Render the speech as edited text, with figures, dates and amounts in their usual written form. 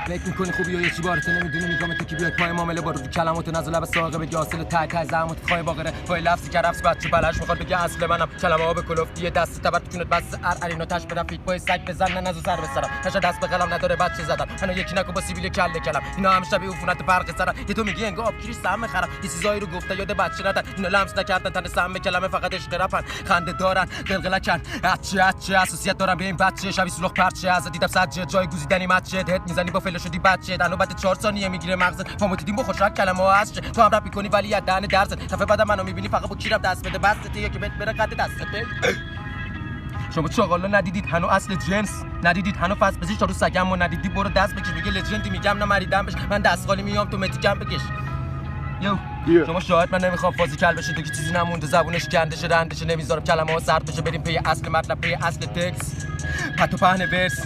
فکر میکنی خوبی و یه چی بارته نمیدونی میگم تو کی بیاد پای معامله با رو کلمات نزل لب ساقه بگی حاصل ته زحمت خواهی باقره پای لفظی که رفس بچه بلش میخواد بگه اصل منم کلمه ها به کلفتی دست تبر تو کونت بس ارینو تاش بدم فیک پای سگ بزنن نزو سر بسرم تاش دست به قلم نداره بچه زدن منو یکی نکو با سیبیل کله کلم اینا هم شبیه عفونت برق سرم یه تو میگی انگار آبگیری سم خرم یه چیزایی رو گفته یاد بچه ندن اینا لمس نکردن تن سم کلمه فقط عشق رپن خنده دارن قلقلکن اچه اساسیت دارم به این بچه شبیه سلوخ پرچه از دیدم سجه جای گوزیدنی مچه هت میزنی با فلش شدی بچه دنو بعد 4 ثانیه میگیره مغزت فهمیدی دیدیم بخوشرک کلمه ها هست تو هم رپ میکنی ولی از دهن درزت دفعه بعد منو میبینی فقط با کیرم دست بده بسته یا که بهت بره قد دستت شما چاقالا ندیدید هنو اصل جنس ندیدید هنو فصل بزیش تا رو سگم و ندیدی برو دست بکش میگه لجندی میگم نه مریدم بش من دست خالی میام تو متی کم بکش شما شاهد من نمیخوام فازی کل بشه تو که چیزی نمونده زبونش گندشه رندشه نمیذارم کلمه ها سرد بشه بریم پی اصل مطلب پی اصل تکس پتو پهن ورس